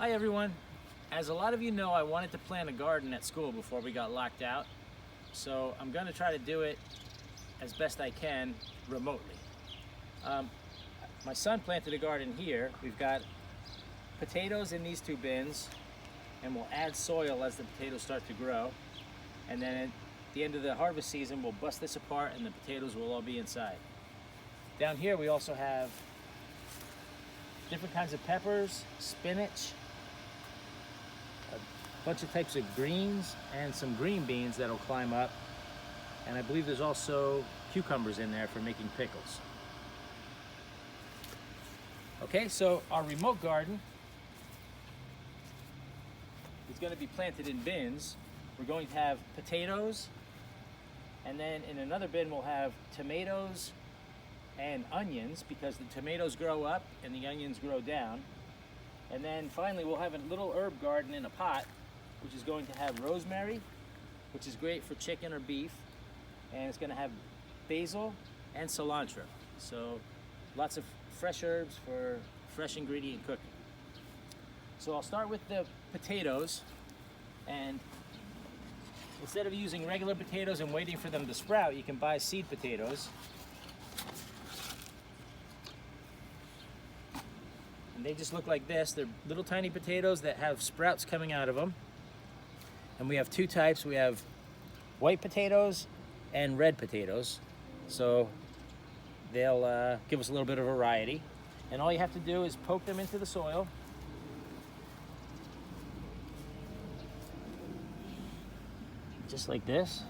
Hi everyone. As a lot of you know, I wanted to plant a garden at school before we got locked out. So I'm going to try to do it as best I can remotely. My son planted a garden here. We've got potatoes in these 2 bins, and we'll add soil as the potatoes start to grow. And then at the end of the harvest season, we'll bust this apart and the potatoes will all be inside. Down here we also have different kinds of peppers, spinach, a bunch of types of greens, and some green beans that'll climb up. And I believe there's also cucumbers in there for making pickles. Okay, so our remote garden is going to be planted in bins. We're going to have potatoes, and then in another bin we'll have tomatoes and onions, because the tomatoes grow up and the onions grow down. And then finally we'll have a little herb garden in a pot, which is going to have rosemary, which is great for chicken or beef, and it's going to have basil and cilantro. So lots of fresh herbs for fresh ingredient cooking. So I'll start with the potatoes, and instead of using regular potatoes and waiting for them to sprout, you can buy seed potatoes. And they just look like this. They're little tiny potatoes that have sprouts coming out of them. And we have 2 types. We have white potatoes and red potatoes. So they'll give us a little bit of variety. And all you have to do is poke them into the soil. Just like this.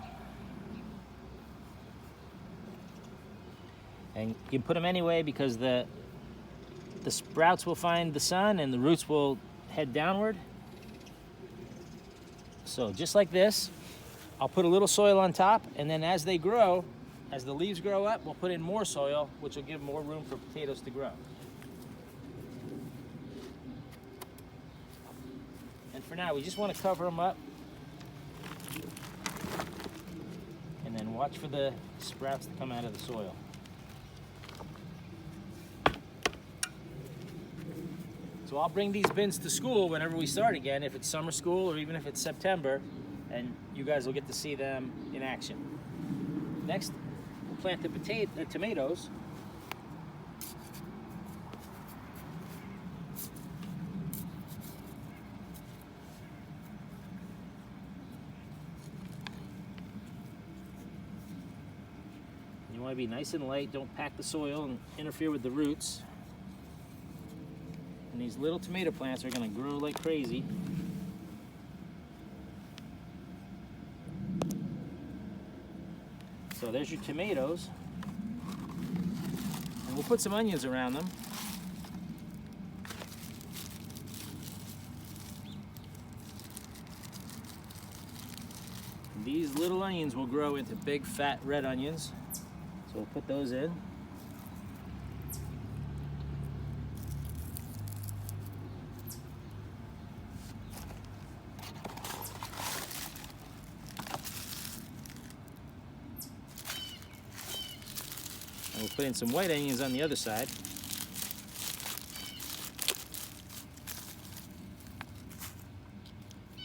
And you can put them anyway, because the sprouts will find the sun and the roots will head downward. So just like this, I'll put a little soil on top, and then as they grow, as the leaves grow up, we'll put in more soil, which will give more room for potatoes to grow. And for now, we just want to cover them up, and then watch for the sprouts to come out of the soil. So I'll bring these bins to school whenever we start again, if it's summer school or even if it's September, and you guys will get to see them in action. Next, we'll plant the tomatoes. You want to be nice and light, don't pack the soil and interfere with the roots. And these little tomato plants are going to grow like crazy. So there's your tomatoes. And we'll put some onions around them. And these little onions will grow into big, fat, red onions. So we'll put those in. And we'll put in some white onions on the other side.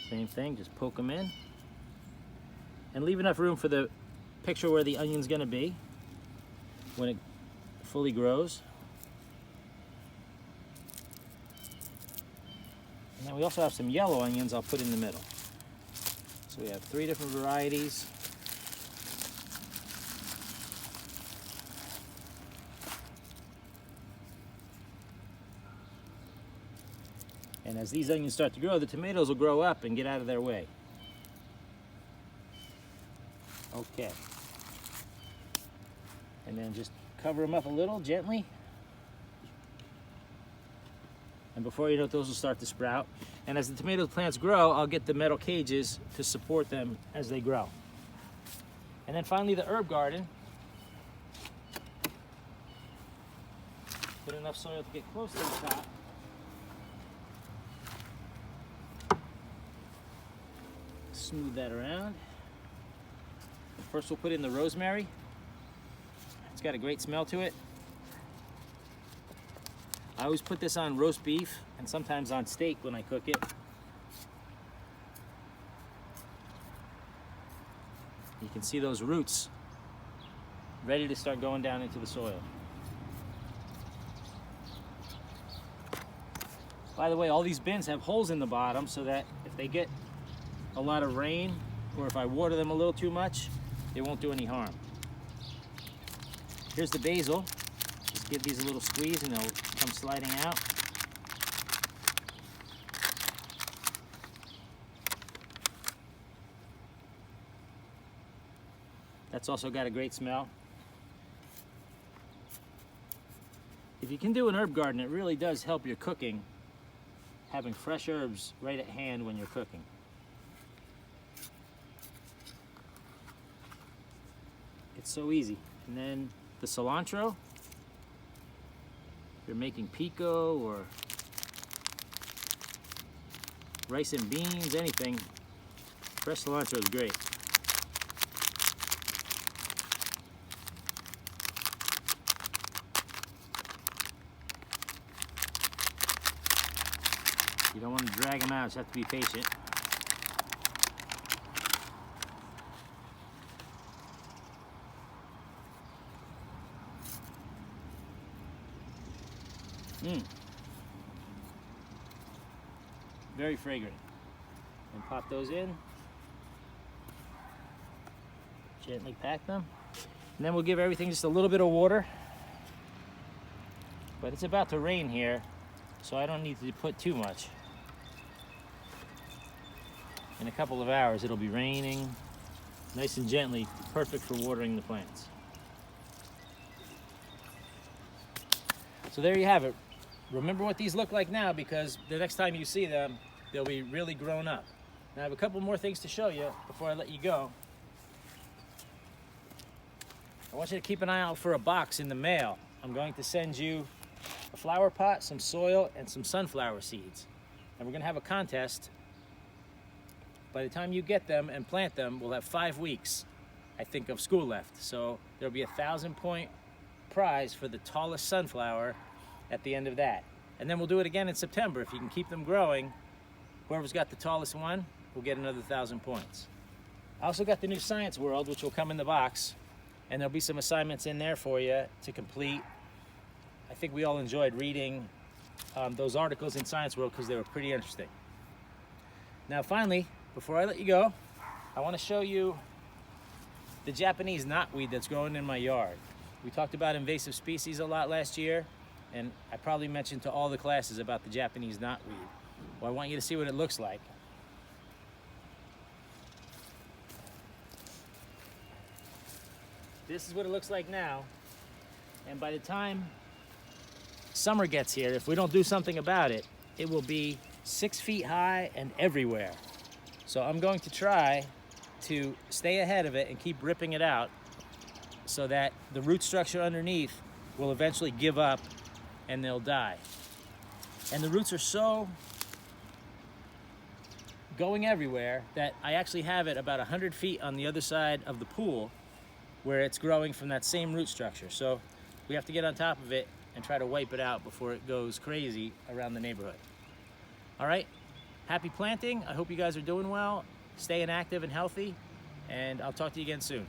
Same thing, just poke them in. And leave enough room for the picture where the onion's gonna be when it fully grows. And then we also have some yellow onions I'll put in the middle. So we have 3 different varieties. And as these onions start to grow, the tomatoes will grow up and get out of their way. Okay. And then just cover them up a little gently. And before you know it, those will start to sprout. And as the tomato plants grow, I'll get the metal cages to support them as they grow. And then finally the herb garden. Put enough soil to get close to the top. Smooth that around. First we'll put in the rosemary. It's got a great smell to it. I always put this on roast beef and sometimes on steak when I cook it. You can see those roots ready to start going down into the soil. By the way, all these bins have holes in the bottom so that if they get a lot of rain or if I water them a little too much, it won't do any harm. Here's the basil. Just give these a little squeeze and they'll come sliding out. That's also got a great smell. If you can do an herb garden, it really does help your cooking, having fresh herbs right at hand when you're cooking. It's so easy. And then the cilantro, if you're making pico or rice and beans, anything, fresh cilantro is great. You don't want to drag them out, you just have to be patient. Very fragrant. And pop those in. Gently pack them. And then we'll give everything just a little bit of water. But it's about to rain here, so I don't need to put too much. In a couple of hours it'll be raining nice and gently, perfect for watering the plants. So there you have it. Remember what these look like now, because the next time you see them, they'll be really grown up. Now I have a couple more things to show you before I let you go. I want you to keep an eye out for a box in the mail. I'm going to send you a flower pot, some soil, and some sunflower seeds. And we're going to have a contest. By the time you get them and plant them, we'll have 5 weeks, I think, of school left. So there'll be a 1,000-point prize for the tallest sunflower at the end of that. And then we'll do it again in September. If you can keep them growing, whoever's got the tallest one will get another 1,000 points. I also got the new Science World, which will come in the box, and there'll be some assignments in there for you to complete. I think we all enjoyed reading those articles in Science World because they were pretty interesting. Now finally, before I let you go, I want to show you the Japanese knotweed that's growing in my yard. We talked about invasive species a lot last year, and I probably mentioned to all the classes about the Japanese knotweed. Well, I want you to see what it looks like. This is what it looks like now, and by the time summer gets here, if we don't do something about it, it will be 6 feet high and everywhere. So I'm going to try to stay ahead of it and keep ripping it out so that the root structure underneath will eventually give up and they'll die. And the roots are so going everywhere that I actually have it about 100 feet on the other side of the pool where it's growing from that same root structure. So we have to get on top of it and try to wipe it out before it goes crazy around the neighborhood. All right, happy planting. I hope you guys are doing well, staying active and healthy, and I'll talk to you again soon.